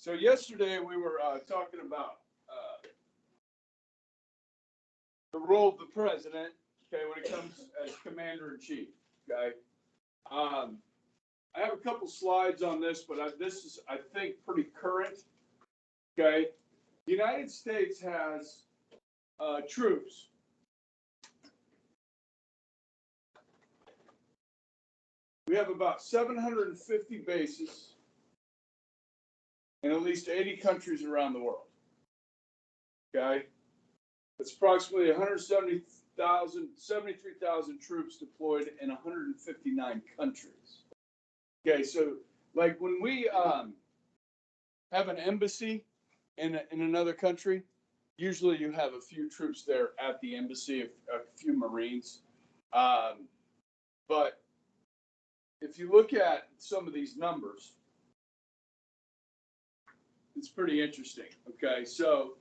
So yesterday we were talking about the role of the president, okay, when it comes as commander-in-chief, okay. I have a couple slides on this, but this is, I think, pretty current, okay. The United States has troops. We have about 750 bases in at least 80 countries around the world. Okay? It's approximately 73,000 troops deployed in 159 countries. Okay, so like when we have an embassy in another country, usually you have a few troops there at the embassy, a few Marines. But if you look at some of these numbers, it's pretty interesting. Okay, so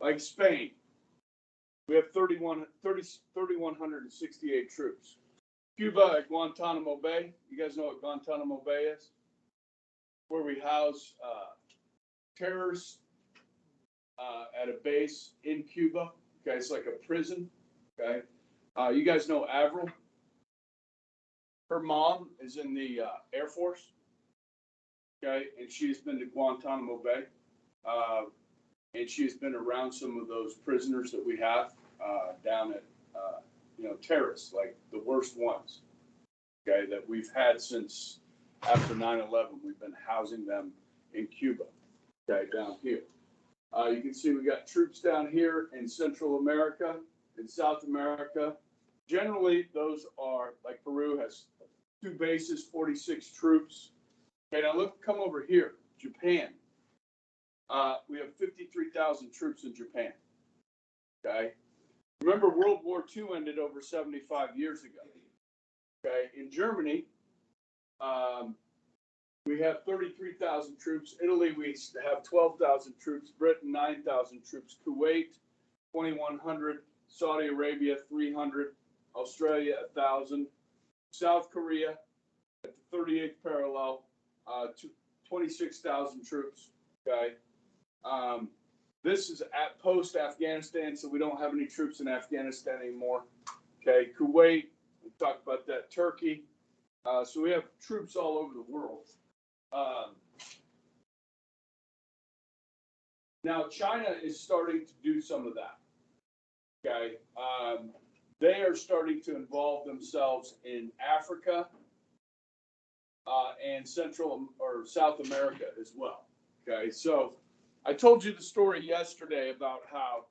like Spain, we have 3,168 troops. Cuba at Guantanamo Bay. You guys know what Guantanamo Bay is? Where we house terrorists at a base in Cuba. Okay, it's like a prison. Okay, you guys know Avril. Her mom is in the Air Force. Okay, and she's been to Guantanamo Bay, and she's been around some of those prisoners that we have down at, terrorists, like the worst ones. Okay, that we've had since after 9/11. We've been housing them in Cuba. Okay, down here. You can see we got troops down here in Central America, in South America. Generally, those are, like Peru has 2 bases, 46 troops. Okay, now look, come over here, Japan. We have 53,000 troops in Japan. Okay, remember World War II ended over 75 years ago. Okay, in Germany, we have 33,000 troops. Italy, we have 12,000 troops. Britain, 9,000 troops. Kuwait, 2,100. Saudi Arabia, 300. Australia, 1,000. South Korea, at the 38th parallel, 26,000 troops. Okay. This is at post-Afghanistan, so we don't have any troops in Afghanistan anymore. Okay. Kuwait, we talked about that. Turkey. So we have troops all over the world. Now, China is starting to do some of that. Okay. They are starting to involve themselves in Africa and Central or South America as well. Okay, so I told you the story yesterday about how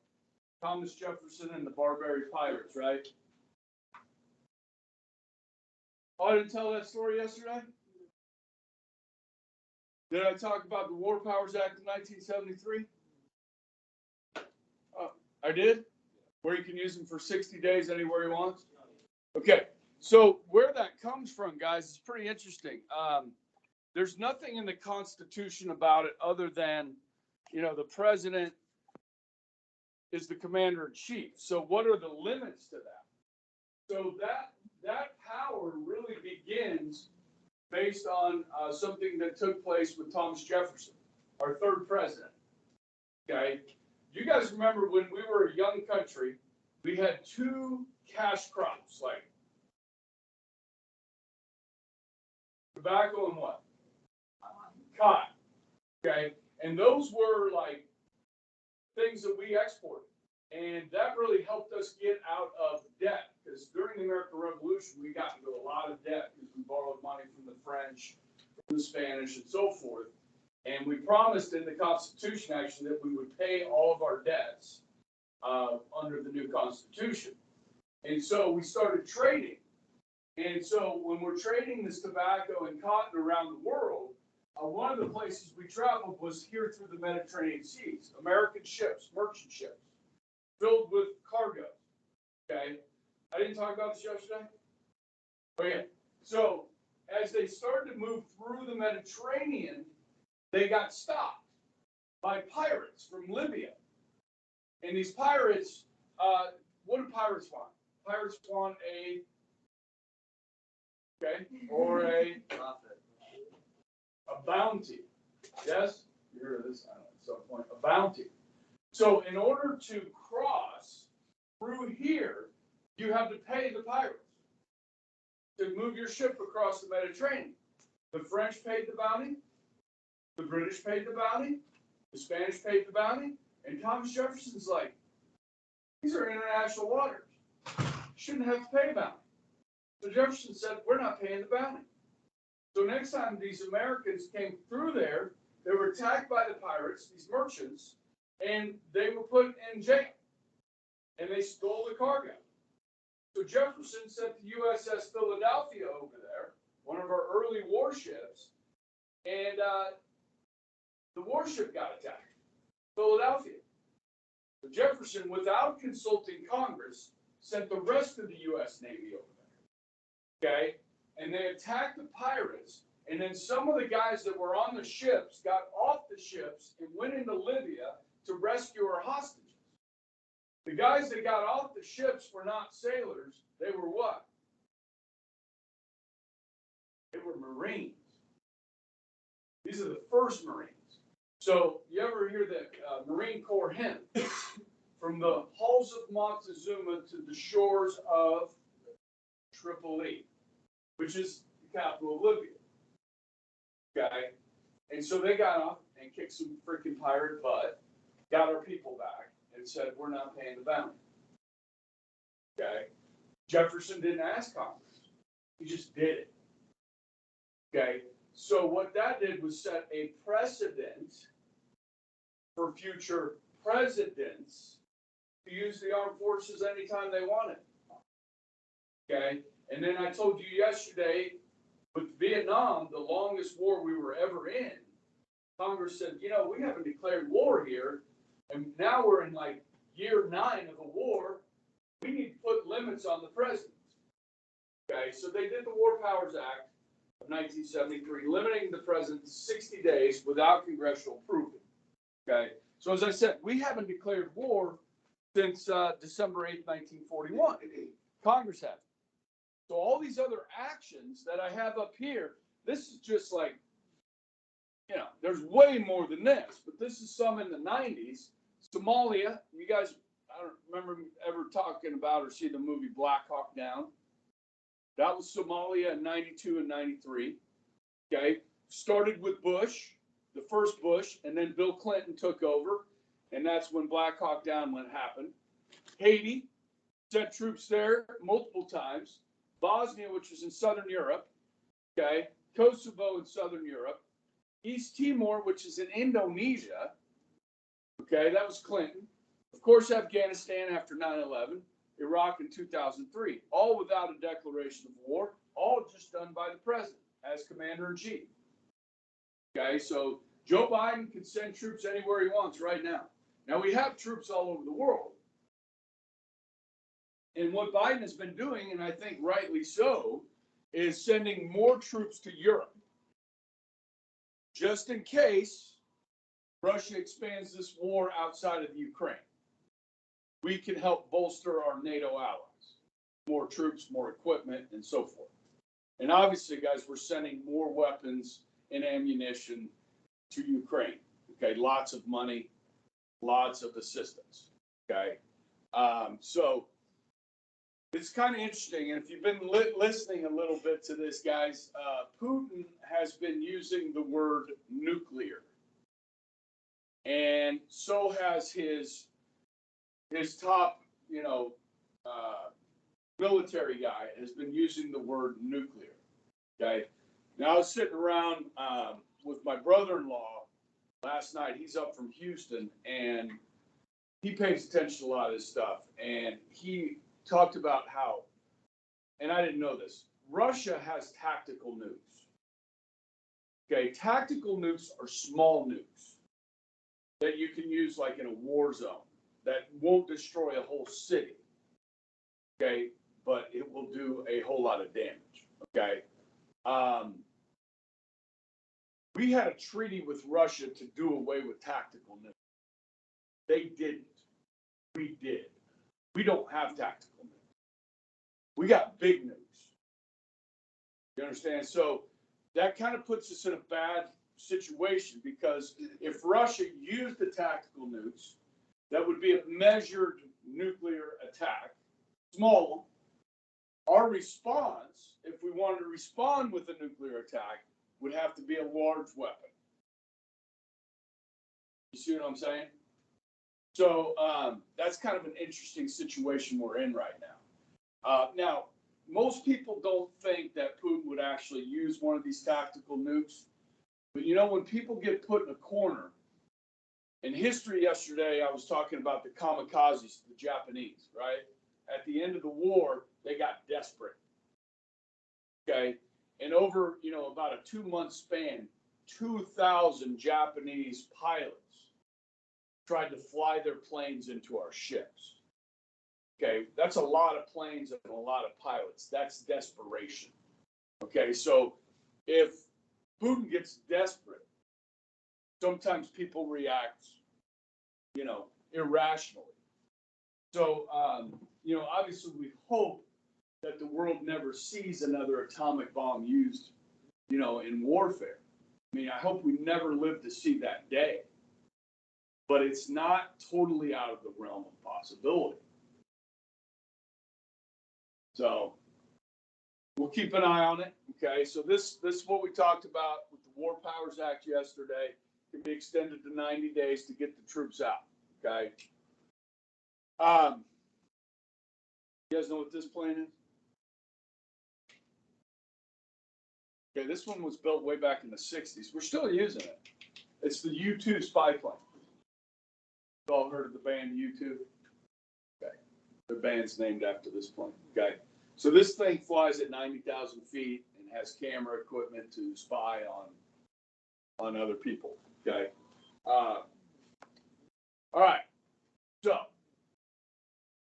Thomas Jefferson and the Barbary pirates, right? Oh, I didn't tell that story yesterday? Did I talk about the War Powers Act of 1973? I did? Where you can use them for 60 days anywhere you want? Okay, so where that comes from, guys, is pretty interesting. There's nothing in the Constitution about it other than, the president is the commander-in-chief. So what are the limits to that? So that power really begins based on something that took place with Thomas Jefferson, our 3rd president. Okay. You guys remember when we were a young country, we had 2 cash crops, like tobacco and what? Cotton. Okay. And those were like things that we exported. And that really helped us get out of debt, because during the American Revolution, we got into a lot of debt because we borrowed money from the French, from the Spanish, and so forth. And we promised in the Constitution, actually, that we would pay all of our debts under the new Constitution. And so we started trading. And so when we're trading this tobacco and cotton around the world, one of the places we traveled was here through the Mediterranean seas. American ships, merchant ships, filled with cargo. Okay? I didn't talk about this yesterday? Okay. So as they started to move through the Mediterranean, they got stopped by pirates from Libya. And these pirates, what do pirates want? Pirates want a bounty. Yes? You heard of this? I don't know, at some point, a bounty. So in order to cross through here, you have to pay the pirates to move your ship across the Mediterranean. The French paid the bounty, the British paid the bounty, the Spanish paid the bounty, and Thomas Jefferson's like, these are international waters. Shouldn't have to pay a bounty. So Jefferson said, we're not paying the bounty. So next time these Americans came through there, they were attacked by the pirates, these merchants, and they were put in jail. And they stole the cargo. So Jefferson sent the USS Philadelphia over there, one of our early warships, and the warship got attacked. Philadelphia. So Jefferson, without consulting Congress, sent the rest of the U.S. Navy over there. Okay? And they attacked the pirates, and then some of the guys that were on the ships got off the ships and went into Libya to rescue our hostages. The guys that got off the ships were not sailors. They were what? They were Marines. These are the first Marines. So you ever hear the Marine Corps hymn? From the halls of Montezuma to the shores of Tripoli, which is the capital of Libya. Okay? And so they got off and kicked some freaking pirate butt, got our people back, and said, we're not paying the bounty. Okay? Jefferson didn't ask Congress. He just did it. Okay? So what that did was set a precedent for future presidents to use the armed forces anytime they wanted. Okay? And then I told you yesterday, with Vietnam, the longest war we were ever in, Congress said, you know, we haven't declared war here, and now we're in like year 9 of a war. We need to put limits on the president. Okay, so they did the War Powers Act of 1973, limiting the president to 60 days without congressional approval. Okay, so as I said, we haven't declared war since December 8th, 1941. Congress has. So all these other actions that I have up here, this is just like, you know, there's way more than this, but this is some in the 90s. Somalia, you guys, I don't remember ever talking about or see the movie Black Hawk Down. That was Somalia in 92 and 93. Okay, started with Bush, the first Bush, and then Bill Clinton took over, and that's when Black Hawk Down happened. Haiti, sent troops there multiple times. Bosnia, which was in Southern Europe. Okay, Kosovo in Southern Europe. East Timor, which is in Indonesia. Okay, that was Clinton. Of course, Afghanistan after 9/11. Iraq in 2003. All without a declaration of war. All just done by the president as commander-in-chief. Okay, so Joe Biden can send troops anywhere he wants right now. Now, we have troops all over the world. And what Biden has been doing, and I think rightly so, is sending more troops to Europe. Just in case Russia expands this war outside of the Ukraine. We can help bolster our NATO allies. More troops, more equipment, and so forth. And obviously, guys, we're sending more weapons and ammunition to Ukraine. Okay, lots of money, lots of assistance. Okay, so it's kind of interesting. And if you've been listening a little bit to this, guys, Putin has been using the word nuclear. And so has his top, military guy has been using the word nuclear. Okay. Now I was sitting around with my brother-in-law last night. He's up from Houston, and he pays attention to a lot of this stuff. And he talked about how, and I didn't know this, Russia has tactical nukes. Okay, tactical nukes are small nukes that you can use like in a war zone that won't destroy a whole city. Okay, but it will do a whole lot of damage. Okay. We had a treaty with Russia to do away with tactical nukes. They didn't. We did. We don't have tactical nukes. We got big nukes. You understand? So that kind of puts us in a bad situation, because if Russia used the tactical nukes, that would be a measured nuclear attack, small one. Our response, if we wanted to respond with a nuclear attack, would have to be a large weapon. You see what I'm saying? So that's kind of an interesting situation we're in right now. Now, most people don't think that Putin would actually use one of these tactical nukes. But you know, when people get put in a corner, in history yesterday, I was talking about the kamikazes, the Japanese, right? At the end of the war, they got desperate. Okay. And over, you know, about a 2-month span, 2,000 Japanese pilots tried to fly their planes into our ships. Okay. That's a lot of planes and a lot of pilots. That's desperation. Okay. So if Putin gets desperate, sometimes people react, you know, irrationally. So, you know, obviously we hope that the world never sees another atomic bomb used, you know, in warfare. I mean, I hope we never live to see that day. But it's not totally out of the realm of possibility. So we'll keep an eye on it. Okay, so this is what we talked about with the War Powers Act yesterday. It can be extended to 90 days to get the troops out. Okay. You guys know what this plane is? Okay, this one was built way back in the 60s. We're still using it. It's the U-2 spy plane. You've all heard of the band U-2? Okay. The band's named after this plane. Okay. So this thing flies at 90,000 feet and has camera equipment to spy on other people. Okay. All right. So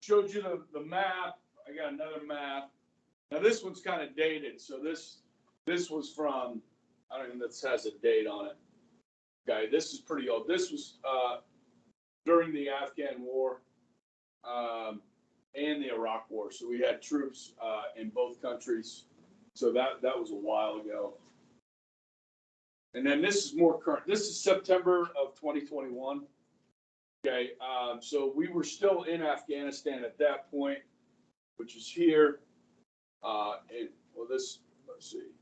showed you the map. I got another map. Now this one's kind of dated. So this was from, I don't know if this has a date on it. Okay. This is pretty old. This was during the Afghan War. And the Iraq War. So we had troops in both countries. So that was a while ago. And then this is more current. This is September of 2021. Okay, so we were still in Afghanistan at that point, which is here. Let's see.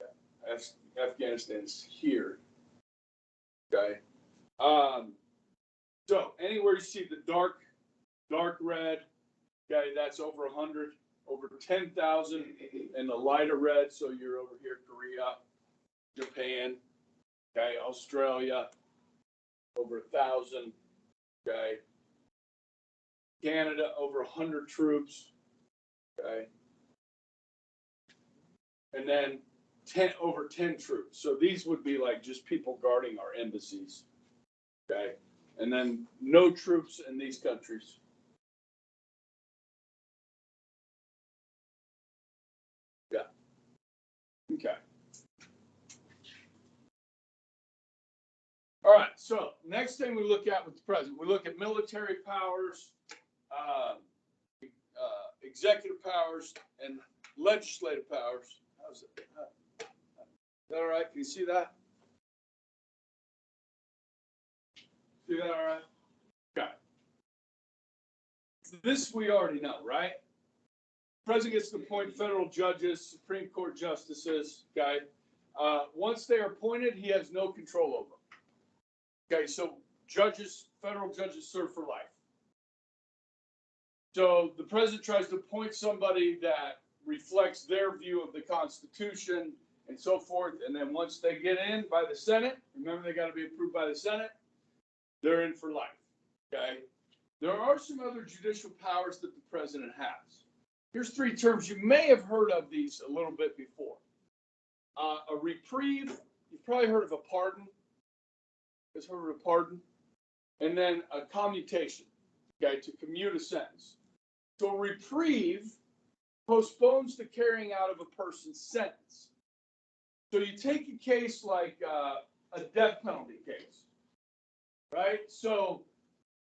Yeah, Afghanistan's here. Okay. So anywhere you see the dark red, okay, that's over 100, over 10,000 in the lighter red. So you're over here, Korea, Japan, okay, Australia, over 1,000, okay, Canada, over 100 troops, okay, and then over 10 troops. So these would be like just people guarding our embassies, okay, and then no troops in these countries. Okay. All right. So next thing we look at with the president, we look at military powers, executive powers, and legislative powers. How's it? Is that all right? Can you see that? See that all right? Okay. This we already know, right? The president gets to appoint federal judges, Supreme Court justices. Okay. Once they are appointed, he has no control over them. Okay, so judges, federal judges serve for life. So the president tries to appoint somebody that reflects their view of the Constitution and so forth. And then once they get in by the Senate, remember they got to be approved by the Senate, they're in for life. Okay. There are some other judicial powers that the president has. Here's 3 terms. You may have heard of these a little bit before. A reprieve. You've probably heard of a pardon. Has heard of a pardon, and then a commutation, okay, to commute a sentence. So a reprieve postpones the carrying out of a person's sentence. So you take a case like a death penalty case, right? So,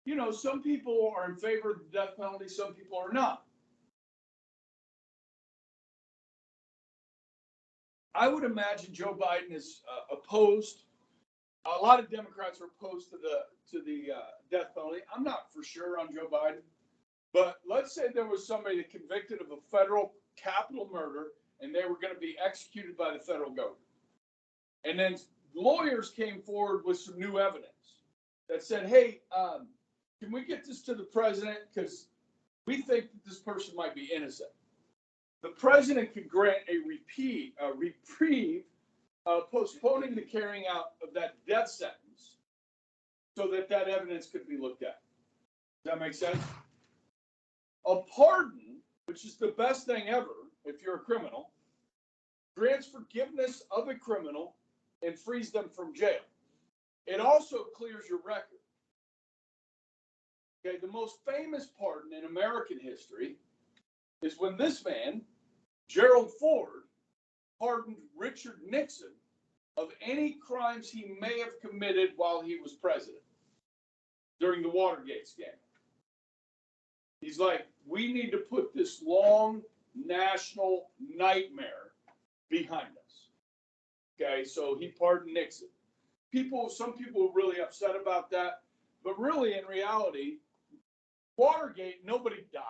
you know, some people are in favor of the death penalty, some people are not. I would imagine Joe Biden is opposed. A lot of Democrats are opposed to the death penalty. I'm not for sure on Joe Biden, but let's say there was somebody convicted of a federal capital murder and they were going to be executed by the federal government. And then lawyers came forward with some new evidence that said, hey, can we get this to the president? Because we think that this person might be innocent. The president could grant a reprieve, postponing the carrying out of that death sentence so that that evidence could be looked at. Does that make sense? A pardon, which is the best thing ever if you're a criminal, grants forgiveness of a criminal and frees them from jail. It also clears your record. Okay, the most famous pardon in American history is when this man, Gerald Ford, pardoned Richard Nixon of any crimes he may have committed while he was president during the Watergate scandal. He's like, we need to put this long national nightmare behind us. Okay, so he pardoned Nixon. Some people were really upset about that, but really in reality, Watergate, nobody died.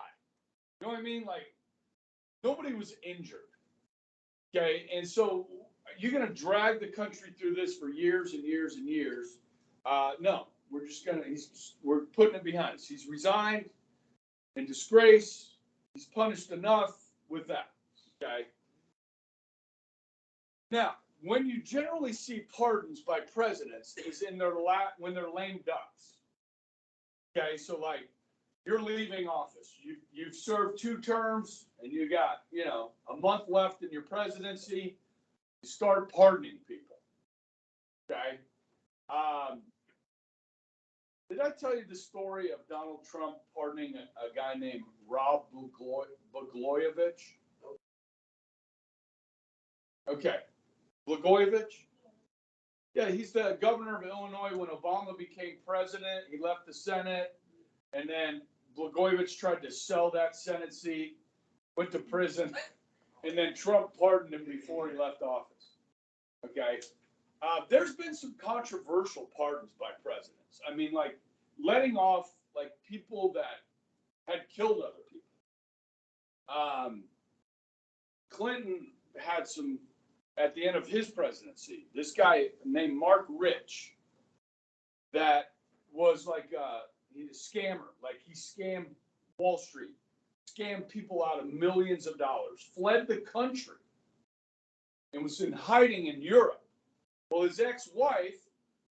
You know what I mean? Like, nobody was injured. Okay, and so you're going to drag the country through this for years and years and years. No, we're putting it behind us. He's resigned in disgrace. He's punished enough with that. Okay. Now, when you generally see pardons by presidents is in their when they're lame ducks. Okay, so like you're leaving office. You've served 2 terms and you got, a month left in your presidency. You start pardoning people. Okay. Did I tell you the story of Donald Trump pardoning a guy named Rob Blagojevich? Okay. Blagojevich? Yeah, he's the governor of Illinois when Obama became president. He left the Senate, and then Blagojevich tried to sell that Senate seat, went to prison, and then Trump pardoned him before he left office. Okay? There's been some controversial pardons by presidents. I mean, like letting off like people that had killed other people. Clinton had some at the end of his presidency. This guy named Mark Rich that was like he's a scammer. Like he scammed Wall Street, scammed people out of millions of dollars, fled the country, and was in hiding in Europe. Well, his ex-wife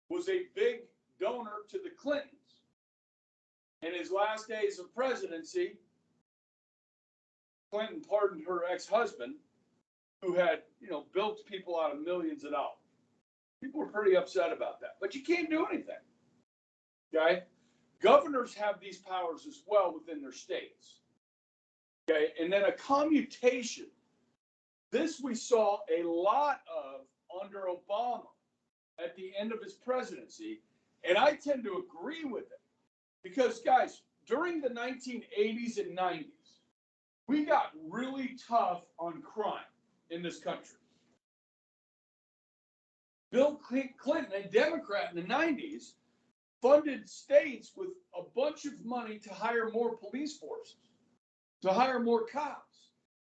was a big donor to the Clintons. In his last days of presidency, Clinton pardoned her ex-husband, who had, built people out of millions of dollars. People were pretty upset about that, but you can't do anything. Okay? Governors have these powers as well within their states. Okay? And then a commutation. This we saw a lot of under Obama at the end of his presidency, and I tend to agree with it because, guys, during the 1980s and 90s, we got really tough on crime in this country. Bill Clinton, a Democrat in the 90s, funded states with a bunch of money to hire more police forces, to hire more cops.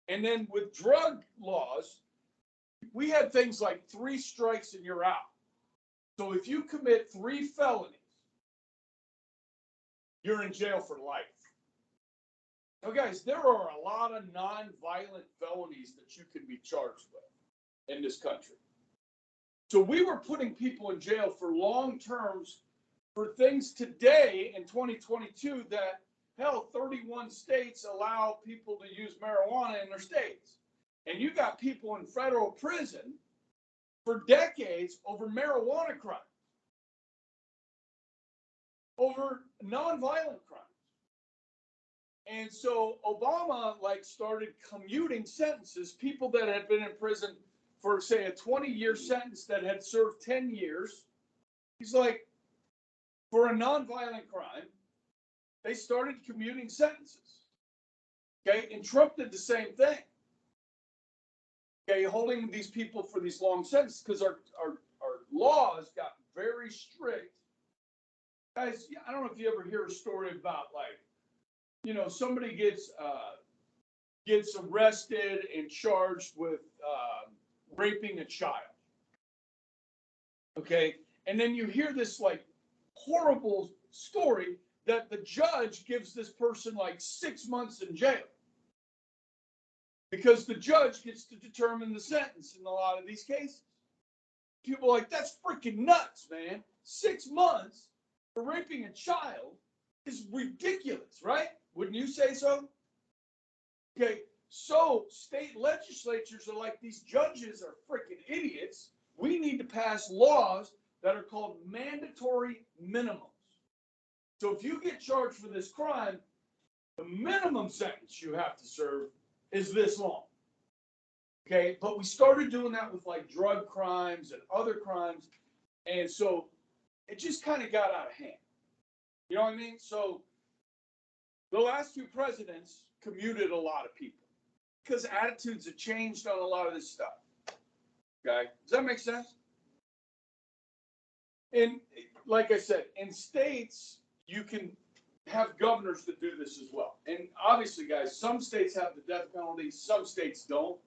And then with drug laws, we had things like 3 strikes and you're out. So if you commit 3 felonies, you're in jail for life. Now, guys, there are a lot of non-violent felonies that you can be charged with in this country. So we were putting people in jail for long terms for things today in 2022 that, hell, 31 states allow people to use marijuana in their states. And you got people in federal prison for decades over marijuana crimes, over nonviolent crimes. And so Obama started commuting sentences, people that had been in prison for, say, a 20-year sentence that had served 10 years. He's like, for a nonviolent crime, they started commuting sentences. Okay, and Trump did the same thing. Okay, holding these people for these long sentences because our laws got very strict. Guys, I don't know if you ever hear a story about, like, you know, somebody gets arrested and charged with raping a child. Okay, and then you hear this like horrible story that the judge gives this person like 6 months in jail because the judge gets to determine the sentence in a lot of these cases. People are like, that's freaking nuts, man. 6 months for raping a child is ridiculous, right? Wouldn't you say so? Okay, so state legislatures are like, these judges are freaking idiots. We need to pass laws that are called mandatory minimums. So if you get charged for this crime, the minimum sentence you have to serve is this long. Okay, but we started doing that with like drug crimes and other crimes. And so it just kind of got out of hand. You know what I mean? So the last two presidents commuted a lot of people because attitudes have changed on a lot of this stuff. Okay, does that make sense? And like I said, in states, you can have governors that do this as well. And obviously, guys, some states have the death penalty, some states don't.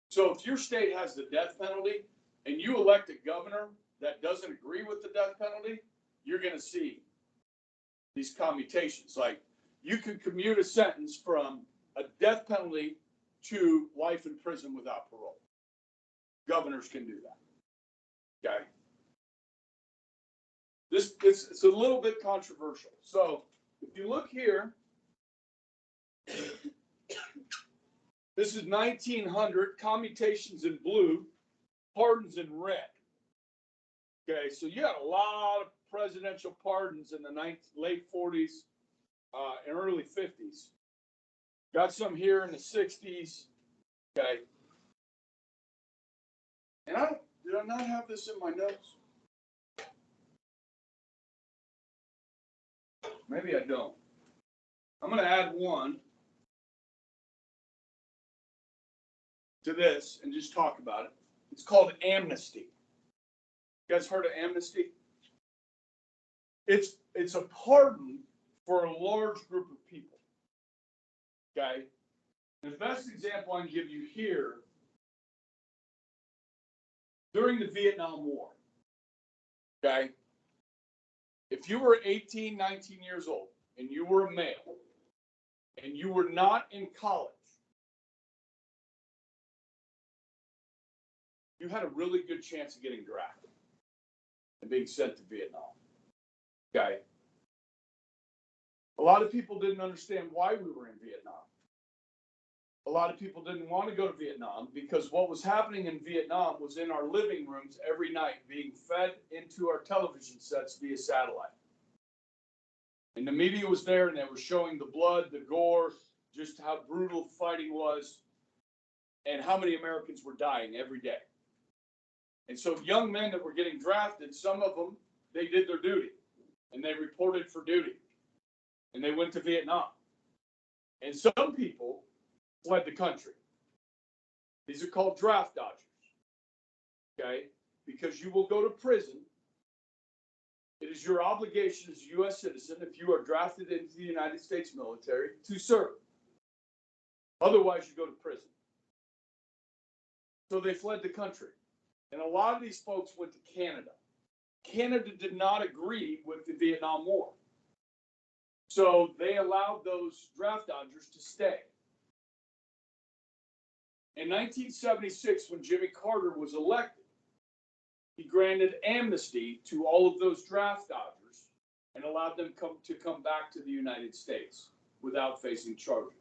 So if your state has the death penalty and you elect a governor that doesn't agree with the death penalty, you're going to see these commutations. Like, you could commute a sentence from a death penalty to life in prison without parole. Governors can do that. Okay. It's a little bit controversial. So if you look here, this is 1900, commutations in blue, pardons in red. Okay, so you had a lot of presidential pardons in the late 40s and early 50s. Got some here in the 60s. Okay. And did I not have this in my notes? Maybe I don't. I'm going to add one to this and just talk about it. It's called Amnesty. You guys heard of Amnesty? It's a pardon for a large group of people. Okay? The best example I can give you here, during the Vietnam War, okay? If you were 18, 19 years old, and you were a male, and you were not in college, you had a really good chance of getting drafted and being sent to Vietnam. Okay? A lot of people didn't understand why we were in Vietnam. A lot of people didn't want to go to Vietnam because what was happening in Vietnam was in our living rooms every night, being fed into our television sets via satellite. And the media was there, and they were showing the blood, the gore, just how brutal fighting was, and how many Americans were dying every day. And so young men that were getting drafted, some of them, they did their duty, and they reported for duty, and they went to Vietnam. And some people fled the country. These are called draft dodgers, okay? Because you will go to prison. It is your obligation as a U.S. citizen, if you are drafted into the United States military, to serve. Otherwise, you go to prison. So they fled the country. And a lot of these folks went to Canada. Canada did not agree with the Vietnam War. So they allowed those draft dodgers to stay. In 1976, when Jimmy Carter was elected, he granted amnesty to all of those draft dodgers and allowed them to come back to the United States without facing charges.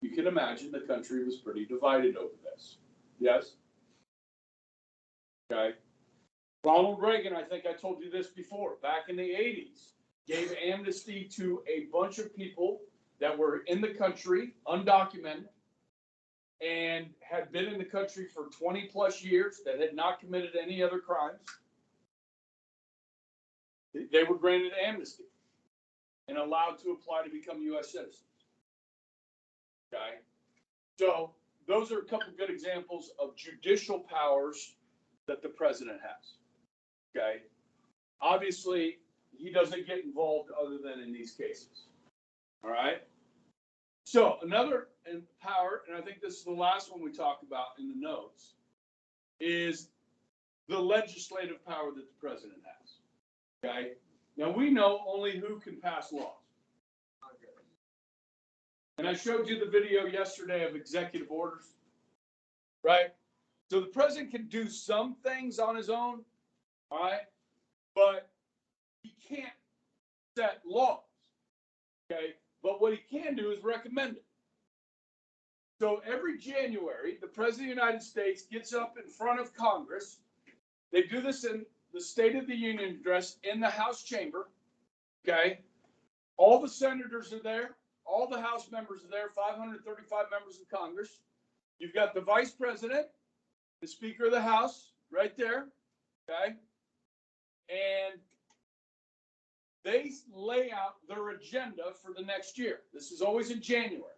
You can imagine the country was pretty divided over this. Yes? Okay. Ronald Reagan, I think I told you this before, back in the 80s, gave amnesty to a bunch of people that were in the country, undocumented, and had been in the country for 20 plus years, that had not committed any other crimes. They were granted amnesty and allowed to apply to become U.S. citizens. Okay? So those are a couple good examples of judicial powers that the president has. Okay? Obviously, he doesn't get involved other than in these cases. All right? So another power, and I think this is the last one we talk about in the notes, is the legislative power that the president has. Okay? Now we know only who can pass laws. And I showed you the video yesterday of executive orders, right? So the president can do some things on his own, all right? But he can't set laws, okay? But what he can do is recommend it. So every January, the President of the United States gets up in front of Congress. They do this in the State of the Union address in the House chamber, okay? All the senators are there. All the House members are there, 535 members of Congress. You've got the Vice President, the Speaker of the House, right there, okay? And they lay out their agenda for the next year. This is always in January.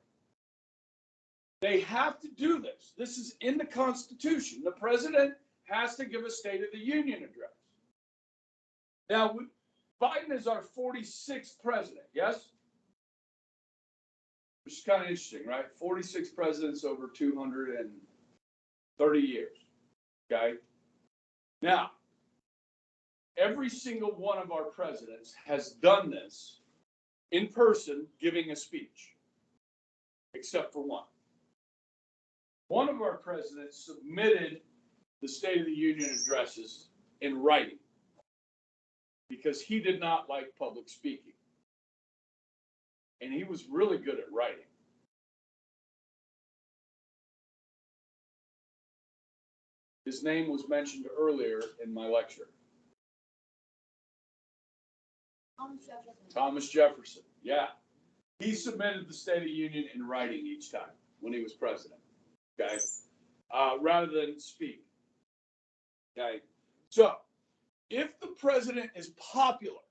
They have to do this. This is in the Constitution. The president has to give a State of the Union address. Now, Biden is our 46th president, yes? Which is kind of interesting, right? 46 presidents over 230 years, okay? Now, every single one of our presidents has done this in person, giving a speech, except for one. One of our presidents submitted the State of the Union addresses in writing because he did not like public speaking. And he was really good at writing. His name was mentioned earlier in my lecture. Thomas Jefferson. Yeah. He submitted the State of the Union in writing each time when he was president. Okay. Rather than speak. Okay. So, if the president is popular,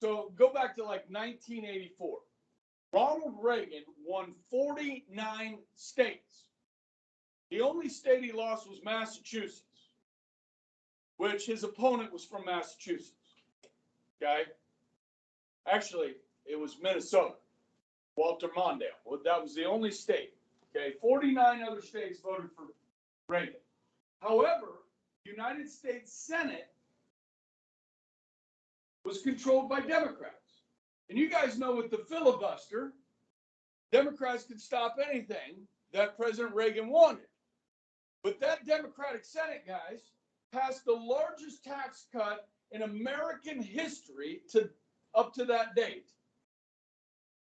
so go back to like 1984. Ronald Reagan won 49 states. The only state he lost was Massachusetts, which his opponent was from Massachusetts. Okay? Actually, it was Minnesota. Walter Mondale. Well, that was the only state. Okay? 49 other states voted for Reagan. However, the United States Senate was controlled by Democrats. And you guys know with the filibuster, Democrats could stop anything that President Reagan wanted. But that Democratic Senate, guys, passed the largest tax cut in American history up to that date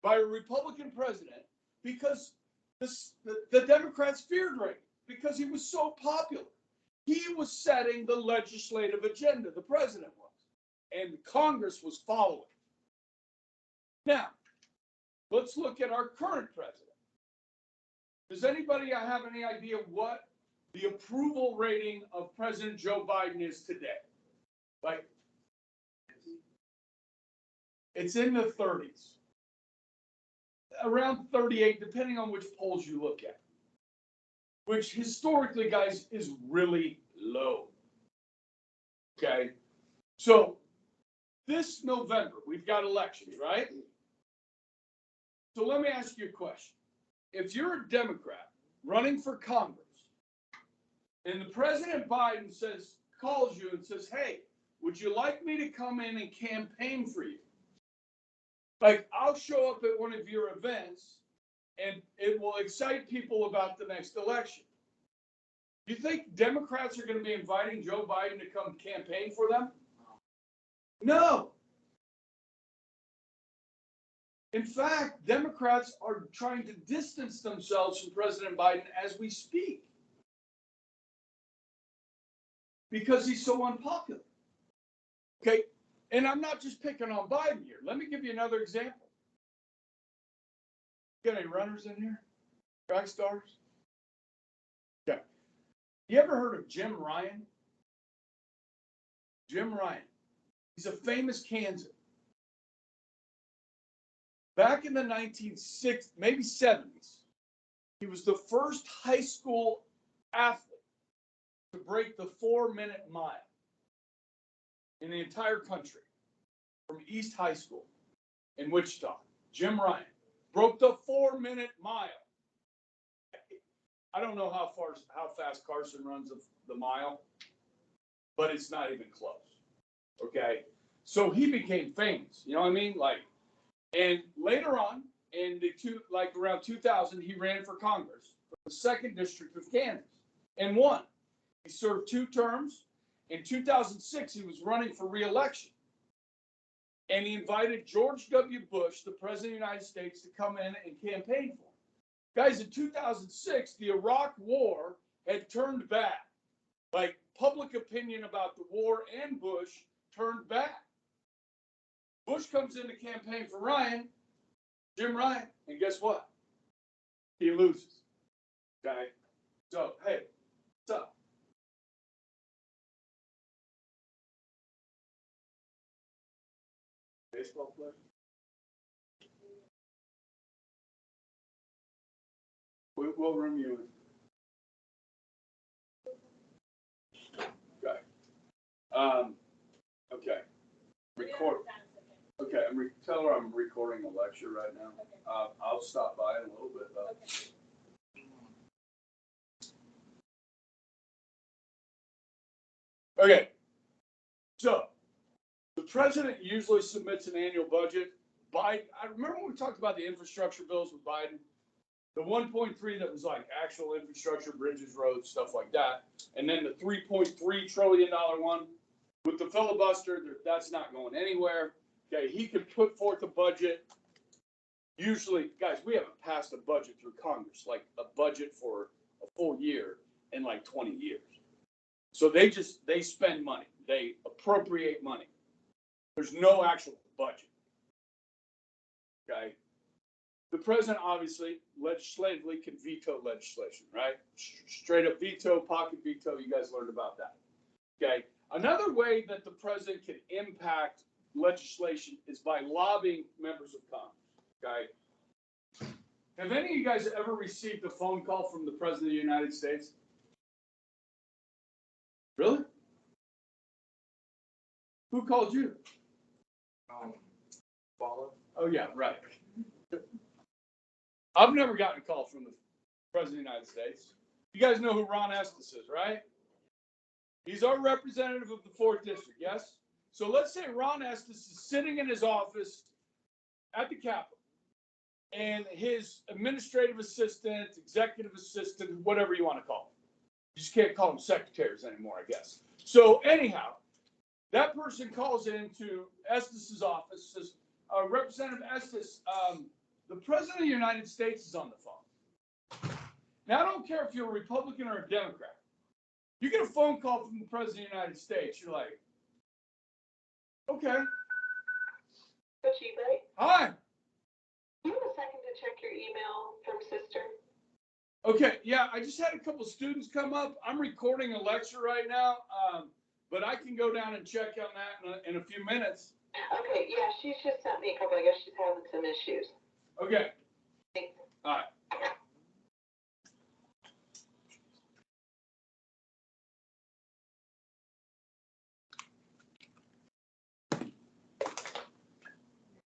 by a Republican president because the Democrats feared Reagan because he was so popular. He was setting the legislative agenda, the president was. And Congress was following. Now, let's look at our current president. Does anybody have any idea what the approval rating of President Joe Biden is today? Like, it's in the 30s. Around 38, depending on which polls you look at. Which historically, guys, is really low. Okay? So, this November, we've got elections, right? So let me ask you a question. If you're a Democrat running for Congress, and the President Biden calls you and says, hey, would you like me to come in and campaign for you? Like, I'll show up at one of your events, and it will excite people about the next election. Do you think Democrats are going to be inviting Joe Biden to come campaign for them? No. In fact, Democrats are trying to distance themselves from President Biden as we speak because he's so unpopular. Okay, and I'm not just picking on Biden here. Let me give you another example. Got any runners in here? Track stars? Okay. You ever heard of Jim Ryan? Jim Ryan. He's a famous Kansan. back in the 1960s, maybe 70s, he was the first high school athlete to break the 4-minute mile in the entire country from East High School in Wichita. Jim Ryan broke the 4-minute mile. I don't know how fast Carson runs the mile, but it's not even close. Okay, so he became famous. You know what I mean? Like, and later on, in around 2000, he ran for Congress for the 2nd District of Kansas and won. He served 2 terms. In 2006, he was running for re-election, and he invited George W. Bush, the President of the United States, to come in and campaign for him. Guys, in 2006, the Iraq War had turned bad. Like, public opinion about the war and Bush turned bad. Bush comes in to campaign for Jim Ryan, and guess what? He loses. Okay? So, hey, what's up? Baseball player? What room are you in? Okay. Okay. Record. Okay, tell her I'm recording a lecture right now. I'll stop by in a little bit, though. Okay. So, the president usually submits an annual budget. I remember when we talked about the infrastructure bills with Biden, the 1.3 that was like actual infrastructure, bridges, roads, stuff like that, and then the $3.3 trillion one with the filibuster. That's not going anywhere. Okay, he could put forth a budget. Usually, guys, we haven't passed a budget through Congress, like a budget for a full year in like 20 years. So they spend money. They appropriate money. There's no actual budget. Okay. The president obviously legislatively can veto legislation, right? Straight up veto, pocket veto. You guys learned about that. Okay. Another way that the president can impact legislation is by lobbying members of Congress. Okay. Have any of you guys ever received a phone call from the president of the United States? Really? Who called you? Follow. Oh yeah, right. I've never gotten a call from the president of the United States. You guys know who Ron Estes is, right? He's our representative of the 4th District, yes? So let's say Ron Estes is sitting in his office at the Capitol, and his administrative assistant, executive assistant, whatever you want to call them. You just can't call them secretaries anymore, I guess. So anyhow, that person calls into Estes' office, says, Representative Estes, the President of the United States is on the phone. Now, I don't care if you're a Republican or a Democrat. You get a phone call from the President of the United States, you're like, okay. Hi. Do you have a second to check your email from sister? Okay, yeah, I just had a couple students come up. I'm recording a lecture right now, but I can go down and check on that in a few minutes. Okay, yeah, she's just sent me a couple. I guess she's having some issues. Okay. Thanks. All right.